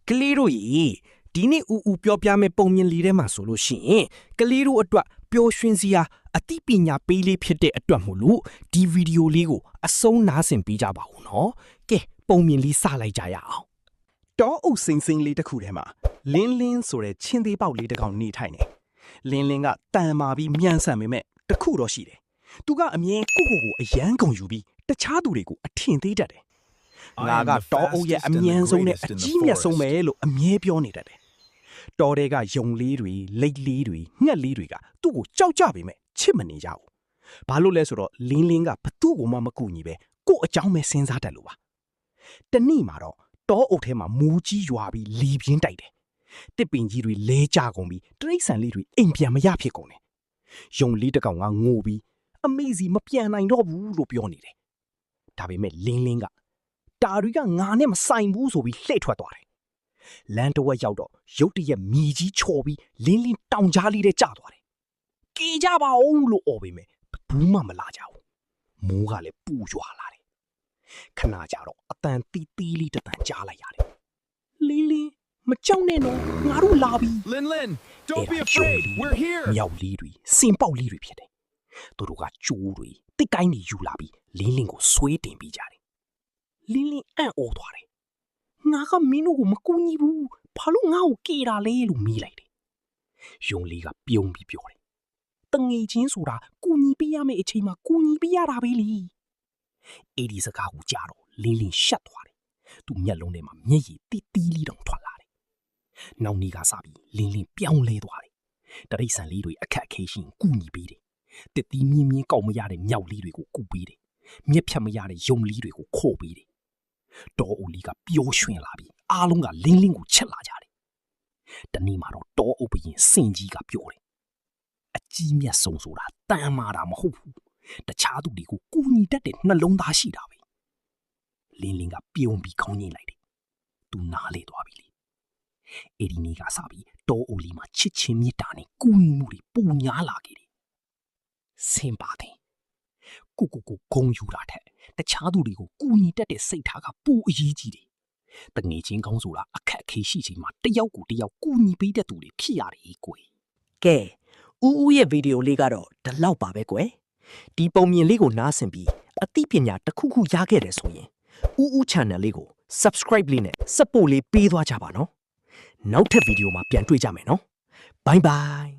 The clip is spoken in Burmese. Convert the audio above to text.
ကလေးတို့ရေဒီနေ့ဦးပြောပြမယ့်ပုံမြင်လေးထဲမှာဆိုလို့ရှိရင်ကလေးတို့အတွက်ပျော်ရွှင်စရာအသိပညာပေးလေးဖြစ်တဲ့အတွက်မို့လို့ဒီဗီဒီယိုလေးကိုအဆုံးနားဆင်ပေးကြပါဦးနော်ကဲပုံမြင်လေးစလိုက်ကြရအောင်တောအုပ်စိမ့်စိမ့်လေးတစ်ခုထဲမှာလင်းလင်းဆိုတဲ့ချင်းသေးပေါက်လေးတစ်ကောင်နေထိုင်နေလင်းလင်းကတန်မာပြီးမြန်ဆန်ပေမဲ့တစ်ခုတော့ရှိတယ်သူကအမြင်ကိုအယမ်းကုန်ယူပြီးတခြားသူတွေကိုအထင်သေးတတ်တယ်ငါကတောအုပ်ရဲ့အမြန်ဆုံးနဲ့အကြီးမြတ်ဆုံးပဲလို့အမြဲပြောနေတတ်တယ်တောထဲကယုံလေးတွေလိတ်လေးတွေငှက်လေးတွေကသူ့ကိုကြောက်ကြပေမဲ့ချစ်မနေကြဘူးဘာလို့လဲဆိုတော့လင်းလင်းကဘသူ့ကိုမှမကူညီပဲကို့အကြောင်းပဲစဉ်းစားတတ်လို့ပါတနေ့မှာတော့တောအုပ်ထဲမှာမူးကြီးရွာပြီးလီပြင်းတိုက်တယ်တစ်ပင်ကြီးတွေလဲကျကုန်ပြီးတရိတ်ဆန်လေးတွေအိမ်ပြန်မရဖြစ်ကုန်တယ်ယုံလေးတစ်ကောင်ကငိုပြီးအမေစီမပြန်နိုင်တော့ဘူးလို့ပြောနေတယ်ဒါပေမဲ့လင်းလင်းကတာတွေကငါနဲ့မဆိုင်ဘူးဆိုပြီးလှည့်ထွက်သွားတယ်လမ်းတစ်ဝက်ရောက်တော့ရုတ်တရက်မြေကြီးချော်ပြီးလင်းလင်းတောင်ကြားလေးထဲကျသွားတယ်ကြေကြပါဦးလို့អော်ပေမဲ့ဘူးမှမလာကြဘူးမိုးကလည်းပူရွာလာတယ်ခဏကြာတော့အတန်တီးတီးလေးတစ်တန်ကြားလိုက်ရတယ်လင်းလင်းမကြောက်နဲ့နော်ငါတို့လာပြီ Lin don't be afraid we're here မြောက်လေးတွေစင်ပေါက်လေးတွေဖြစ်တယ်သူတို့ကကျိုးတွေတစ်ကိုင်းတွေယူလာပြီးလင်းလင်းကိုဆွေးတင်ပြီးကြတယ်လင်းလင်းအံ့ဩသွားတယ်ငါကမင်းတို့ကိုမကူညီဘူးဘာလို့ငါ့ကိုကေတာလဲလို့မေးလိုက်တယ်ယုံလေးကပြုံးပြီးပြောတယ်တငယ်ချင်းဆိုတာကူညီပေးရမယ့်အချိန်မှာကူညီပေးရတာပဲလေအဲ့ဒီစကားကိုကြားတော့လင်းလင်းရှက်သွားတယ်သူ့မျက်လုံးထဲမှာမျက်ရည်တီးတီးလေးတောင်ထွက်လာတယ်နောက်နေ့ကစပြီးလင်းလင်းပြောင်းလဲသွားတယ်တရိတ်ဆန်လေးတွေအခက်အခဲရှိရင်ကူညီပေးတယ်တစ်သီးမြင်းမြင်းကောက်မရတဲ့မြောက်လေးတွေကိုကူပေးတယ်မြက်ဖြတ်မရတဲ့ယုံလေးတွေကိုခို့ပေးတယ်တောအုပ်လေးကပျော်ရွှင်လာပြီးအားလုံးကလင်းလင်းကိုချစ်လာကြတယ်တနေ့မှာတော့တောအုပ်ဘရင်စင်ကြီးကပြောတယ်အကြီးမြတ်ဆုံးဆိုတာတန်မာတာမဟုတ်ဘူးတခြားသူတွေကိုကူညီတတ်တဲ့နှလုံးသားရှိတာပဲလင်းလင်းကပြုံးပြီးခေါင်းငိမ့်လိုက်တယ်သူနားလေသွားပြီလေအဲ့ဒီနေ့ကစပြီးတောအုပ်လေးမှာချစ်ချင်းမေတ္တာနဲ့ကူညီမှုတွေပူညာလာခဲ့တယ်စင်ပါတယ်ကိုဂုံယူတာထက်တခြားသူတွေကိုကူညီတတ်တဲ့စိတ်ထားကပိုအရေးကြီးတယ်တငယ်ချင်းကောင်းဆိုတာအခက်အခဲရှိချိန်မှာတယောက်ကိုတယောက်ကူညီပေးတဲ့သူတွေဖြစ်ရတယ်ကွယ်ကဲဦးရဲ့ဗီဒီယိုလေးကတော့ဒီလောက်ပါပဲကွယ်ဒီပုံမြင်လေးကိုနားဆင်ပြီးအသိပညာတစ်ခုခုရခဲ့တယ်ဆိုရင်ဦး channel လေးကို subscribe လေးနဲ့ support လေးပေးသွားကြပါနော်နောက်ထပ်ဗီဒီယိုမှာပြန်တွေ့ကြမယ်နော် bye bye